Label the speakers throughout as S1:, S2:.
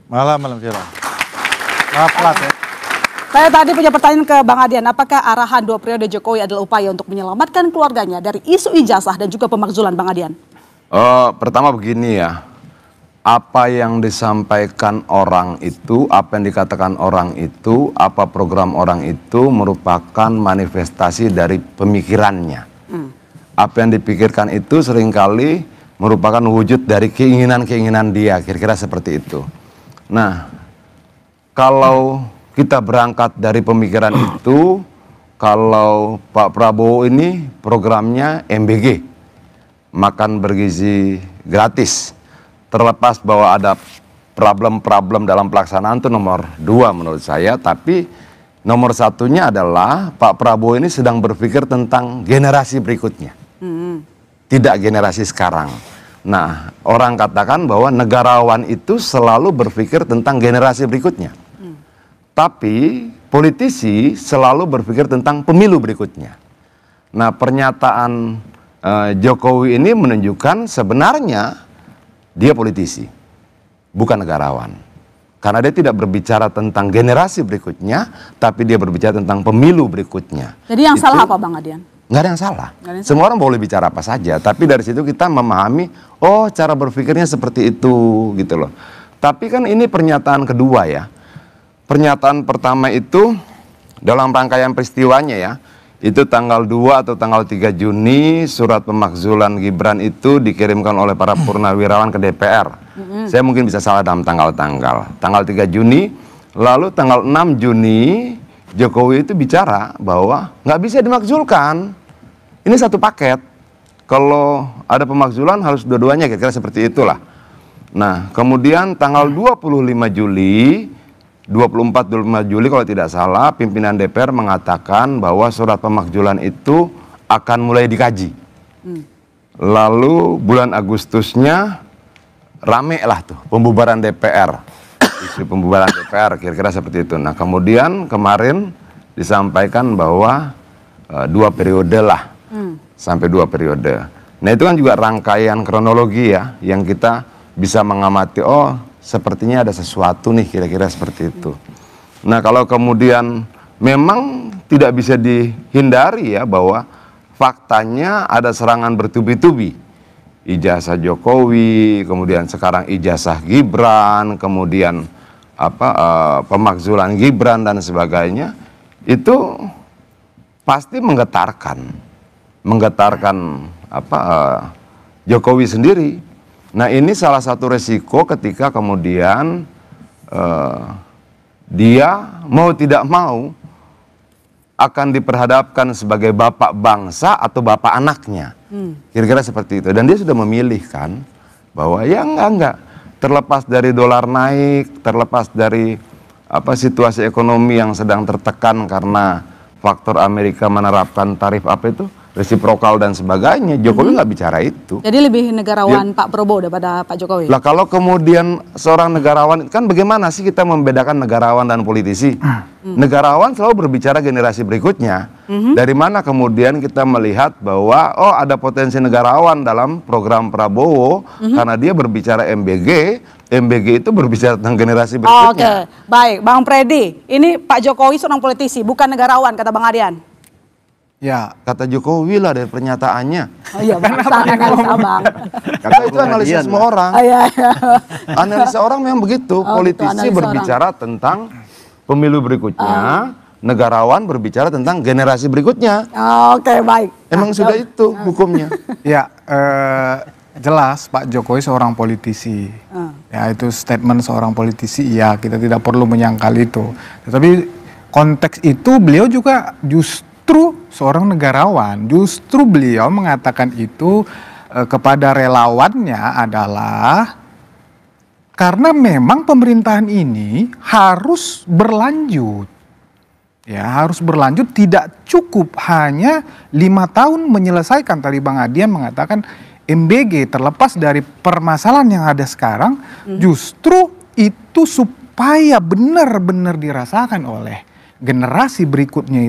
S1: Malam Vira. Pelat ya.
S2: Saya tadi punya pertanyaan ke Bang Adian, apakah arahan 2 periode Jokowi adalah upaya untuk menyelamatkan keluarganya dari isu ijazah dan juga pemakzulan, Bang Adian?
S3: Pertama begini ya, apa yang disampaikan orang itu, apa yang dikatakan orang itu, apa program orang itu merupakan manifestasi dari pemikirannya. Apa yang dipikirkan itu seringkali merupakan wujud dari keinginan-keinginan dia, kira-kira seperti itu. Nah, kalau kita berangkat dari pemikiran itu, kalau Pak Prabowo ini programnya MBG, makan bergizi gratis, terlepas bahwa ada problem-problem dalam pelaksanaan itu nomor 2 menurut saya, tapi nomor 1-nya adalah Pak Prabowo ini sedang berpikir tentang generasi berikutnya, tidak generasi sekarang. Nah, orang katakan bahwa negarawan itu selalu berpikir tentang generasi berikutnya. Tapi politisi selalu berpikir tentang pemilu berikutnya. Nah, pernyataan Jokowi ini menunjukkan sebenarnya dia politisi, bukan negarawan. Karena dia tidak berbicara tentang generasi berikutnya, tapi dia berbicara tentang pemilu berikutnya.
S2: Jadi yang salah apa, Bang Adian?
S3: Nggak ada yang salah. Semua orang boleh bicara apa saja, tapi dari situ kita memahami, oh cara berpikirnya seperti itu gitu loh. Tapi kan ini pernyataan kedua ya. Pernyataan pertama itu dalam rangkaian peristiwanya ya, itu tanggal 2 atau tanggal 3 Juni surat pemakzulan Gibran itu dikirimkan oleh para purnawirawan ke DPR. Saya mungkin bisa salah dalam tanggal-tanggal. Tanggal 3 Juni, lalu tanggal 6 Juni Jokowi itu bicara bahwa nggak bisa dimakzulkan. Ini satu paket. Kalau ada pemakzulan harus dua-duanya, kira-kira seperti itulah. Nah, kemudian tanggal 25 Juli 24-25 Juli kalau tidak salah, pimpinan DPR mengatakan bahwa surat pemakzulan itu akan mulai dikaji. Lalu bulan Agustusnya rame lah tuh pembubaran DPR. Isu pembubaran DPR kira-kira seperti itu. Nah, kemudian kemarin disampaikan bahwa 2 periode lah. Sampai 2 periode. Nah, itu kan juga rangkaian kronologi ya yang kita bisa mengamati, oh sepertinya ada sesuatu nih, kira-kira seperti itu. Nah, kalau kemudian memang tidak bisa dihindari ya bahwa faktanya ada serangan bertubi-tubi. Ijazah Jokowi, kemudian sekarang ijazah Gibran, kemudian pemakzulan Gibran dan sebagainya, itu pasti menggetarkan Jokowi sendiri. Nah, ini salah satu resiko ketika kemudian dia mau tidak mau akan diperhadapkan sebagai bapak bangsa atau bapak anaknya. Kira-kira seperti itu. Dan dia sudah memilih kan bahwa ya enggak. Terlepas dari dolar naik, terlepas dari situasi ekonomi yang sedang tertekan karena faktor Amerika menerapkan tarif resiprokal dan sebagainya, Jokowi nggak bicara itu.
S2: Jadi lebih negarawan Pak Prabowo daripada Pak Jokowi?
S3: Lah kalau kemudian seorang negarawan, kan bagaimana sih kita membedakan negarawan dan politisi? Negarawan selalu berbicara generasi berikutnya. Dari mana kemudian kita melihat bahwa oh ada potensi negarawan dalam program Prabowo karena dia berbicara MBG. MBG itu berbicara tentang generasi berikutnya.
S2: Oke, baik. Bang Freddy, ini Pak Jokowi seorang politisi, bukan negarawan, kata Bang Adian.
S3: Ya, kata Jokowi lah dari pernyataannya.
S2: Oh iya, analisa Bang.
S3: Karena itu analisa semua orang. Analisa orang memang begitu. Politisi berbicara tentang pemilu berikutnya, negarawan berbicara tentang generasi berikutnya.
S2: Oke, baik.
S3: Emang sudah itu hukumnya.
S1: Ya, jelas Pak Jokowi seorang politisi. Ya, itu statement seorang politisi. Ya, kita tidak perlu menyangkal itu. Tetapi konteks itu beliau juga justru seorang negarawan. Justru beliau mengatakan itu kepada relawannya adalah karena memang pemerintahan ini harus berlanjut. Ya, harus berlanjut, tidak cukup hanya 5 tahun menyelesaikan. Tadi Bang Adian mengatakan MBG terlepas dari permasalahan yang ada sekarang, justru itu supaya benar-benar dirasakan oleh generasi berikutnya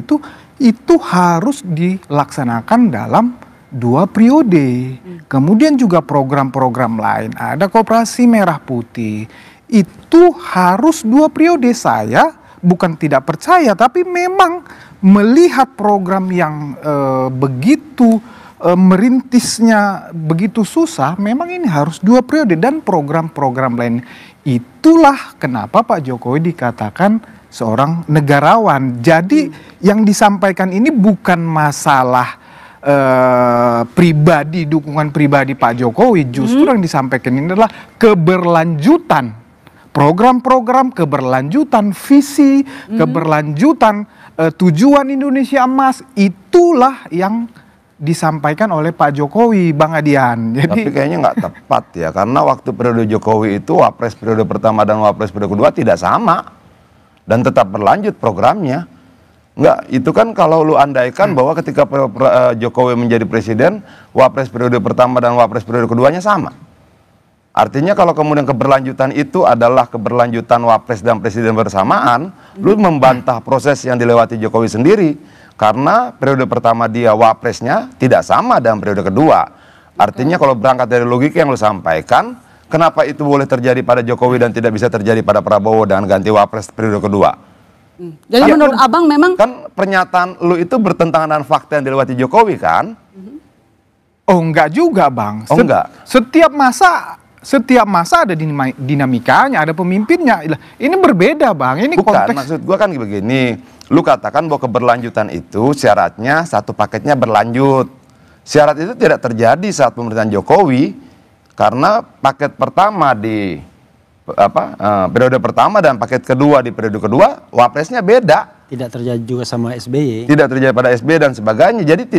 S1: itu harus dilaksanakan dalam 2 periode. Kemudian juga program-program lain, ada Koperasi Merah Putih, itu harus 2 periode. Saya bukan tidak percaya, tapi memang melihat program yang begitu merintisnya begitu susah, memang ini harus 2 periode dan program-program lain. Itulah kenapa Pak Jokowi dikatakan seorang negarawan. Jadi yang disampaikan ini bukan masalah pribadi, dukungan pribadi Pak Jokowi. Justru yang disampaikan ini adalah keberlanjutan program-program, keberlanjutan visi, keberlanjutan tujuan Indonesia Emas. Itulah yang disampaikan oleh Pak Jokowi, Bang Adian. Jadi,
S3: tapi kayaknya nggak tepat ya, karena waktu periode Jokowi itu Wapres periode pertama dan Wapres periode kedua tidak sama dan tetap berlanjut programnya. Nggak, itu kan kalau lu andaikan bahwa ketika Jokowi menjadi presiden, Wapres periode pertama dan Wapres periode keduanya sama. Artinya kalau kemudian keberlanjutan itu adalah keberlanjutan Wapres dan Presiden bersamaan, lu membantah proses yang dilewati Jokowi sendiri. Karena periode pertama dia Wapresnya tidak sama dengan periode kedua. Artinya kalau berangkat dari logika yang lu sampaikan, kenapa itu boleh terjadi pada Jokowi dan tidak bisa terjadi pada Prabowo dengan ganti Wapres periode kedua?
S2: Jadi menurut Abang memang
S3: kan pernyataan lu itu bertentangan dengan fakta yang dilewati Jokowi kan?
S1: oh enggak juga Bang.
S3: Oh enggak?
S1: Setiap masa ada dinamikanya, ada pemimpinnya. Ini berbeda Bang, ini
S3: bukan,
S1: konteks.
S3: maksud gua kan begini. Lu katakan bahwa keberlanjutan itu syaratnya satu paketnya berlanjut. Syarat itu tidak terjadi saat pemerintahan Jokowi karena paket pertama di periode pertama dan paket kedua di periode kedua Wapresnya beda.
S4: Tidak terjadi juga sama SBY.
S3: Tidak terjadi pada SBY dan sebagainya. Jadi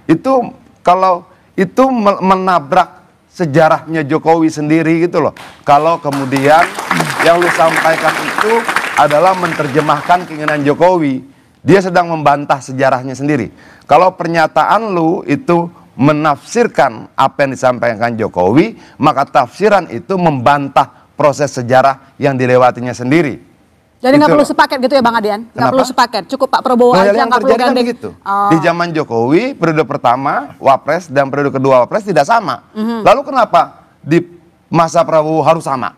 S3: itu kalau itu menabrak sejarahnya Jokowi sendiri gitu loh. Kalau kemudian yang lu sampaikan itu adalah menerjemahkan keinginan Jokowi, dia sedang membantah sejarahnya sendiri. Kalau pernyataan lu itu menafsirkan apa yang disampaikan Jokowi, maka tafsiran itu membantah proses sejarah yang dilewatinya sendiri.
S2: jadi nggak
S3: Gitu
S2: perlu
S3: loh.
S2: sepaket gitu ya Bang Adian? Nggak
S3: Kenapa?
S2: perlu sepaket, cukup Pak Prabowo
S3: Nah,
S2: aja
S3: yang
S2: nggak perlu
S3: terjadi kan
S2: gandeng.
S3: begitu. Di zaman Jokowi, periode pertama Wapres dan periode kedua Wapres tidak sama. Lalu kenapa di masa Prabowo harus sama?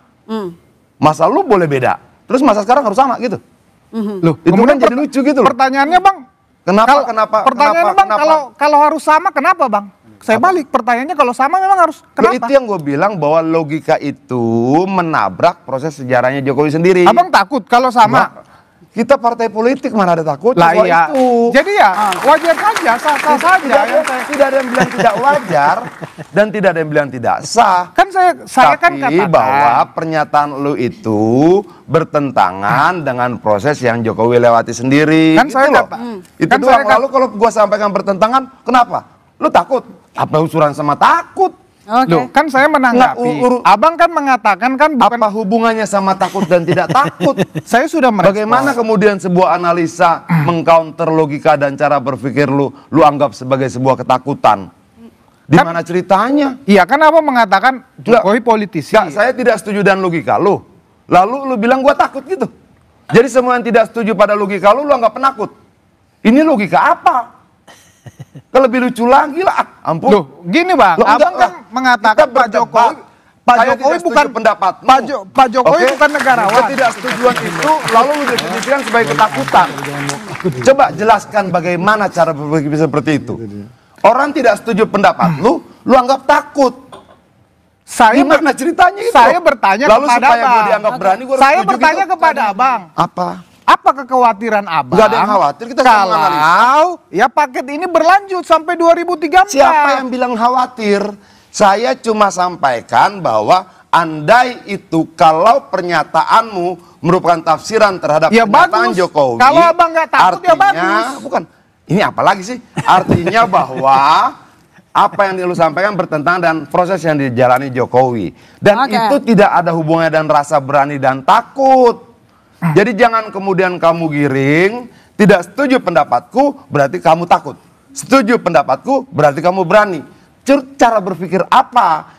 S3: Masa lu boleh beda, terus masa sekarang harus sama gitu?
S1: Loh,
S3: Itu
S1: kemudian
S3: kan jadi lucu gitu loh.
S1: Pertanyaannya Bang, pertanyaannya Bang, kalau harus sama kenapa Bang? Saya balik pertanyaannya, kalau sama memang harus
S3: Loh,
S1: kenapa?
S3: itu yang gue bilang bahwa logika itu menabrak proses sejarahnya Jokowi sendiri.
S1: Abang takut kalau sama?
S3: Nggak. Kita partai politik mana ada takut
S1: Lah
S3: soal
S1: iya.
S3: itu.
S1: Jadi ya wajar saja, sah-sah saja.
S3: Tidak ada yang bilang tidak wajar dan tidak ada yang bilang tidak sah.
S1: Kan saya kan
S3: Tapi
S1: katakan
S3: bahwa pernyataan lu itu bertentangan dengan proses yang Jokowi lewati sendiri.
S1: Kan saya
S3: loh. Itu
S1: kan
S3: doang.
S1: saya
S3: Lalu kalau gua sampaikan bertentangan, kenapa? Lu takut? Apa usuran sama takut?
S2: Oke.
S1: Loh, kan saya menanggapi. Abang kan mengatakan kan bukan.
S3: Apa hubungannya sama takut dan tidak takut?
S1: Saya sudah merespon.
S3: Bagaimana kemudian sebuah analisa mengcounter logika dan cara berpikir lu anggap sebagai sebuah ketakutan? Di mana ceritanya?
S1: Iya kan Abang mengatakan Jokowi politisi.
S3: Nggak, saya tidak setuju dengan logika lu. Lalu lu bilang gua takut gitu. Jadi semua yang tidak setuju pada logika lu anggap penakut. Ini logika apa? Lebih lucu lagi lah, ampun.
S1: Loh, gini Bang,
S3: Loh,
S1: Abang
S3: enggak,
S1: kan mengatakan
S3: kita
S1: Pak Jokowi,
S3: Saya tidak setuju pendapatmu.
S1: Pak Jokowi
S3: Oke?
S1: bukan negarawan.
S3: Ketidaksetujuan itu lalu lu definisikan sebagai ketakutan. Coba jelaskan bagaimana cara berpikir seperti itu. Orang tidak setuju pendapat lu anggap takut. Gimana ceritanya itu?
S1: Saya bertanya
S3: lalu
S1: kepada
S3: supaya
S1: Abang.
S3: gue dianggap berani, gue harus
S1: Saya
S3: setuju
S1: bertanya
S3: gitu.
S1: kepada Abang.
S3: Apa?
S1: Kekhawatiran Abang?
S3: Nggak ada yang khawatir, kita sedang menganalisa.
S1: Kalau ya paket ini berlanjut sampai 2034.
S3: Siapa yang bilang khawatir? Saya cuma sampaikan bahwa andai itu kalau pernyataanmu merupakan tafsiran terhadap
S1: Ya
S3: pernyataan
S1: bagus.
S3: Jokowi.
S1: Kalau Abang nggak takut, ya
S3: artinya,
S1: bagus.
S3: Bukan. Ini apa lagi sih? Artinya bahwa apa yang lu sampaikan bertentangan dengan proses yang dijalani Jokowi. Dan itu tidak ada hubungannya dan rasa berani dan takut. Jadi jangan kemudian kamu giring, tidak setuju pendapatku berarti kamu takut. Setuju pendapatku berarti kamu berani. Cara berpikir apa?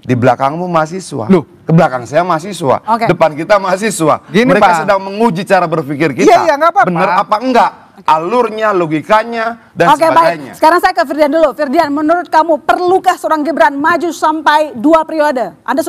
S3: Di belakangmu mahasiswa.
S1: Loh.
S3: Ke belakang saya mahasiswa. Depan kita mahasiswa.
S1: Gini,
S3: mereka
S1: Pak.
S3: sedang menguji cara berpikir kita.
S1: Iya, nggak apa-apa.
S3: Benar apa enggak? Alurnya, logikanya, dan
S2: Oke,
S3: sebagainya.
S2: baik. Sekarang saya ke Firdian dulu. Firdian, menurut kamu perlukah seorang Gibran maju sampai 2 periode? Anda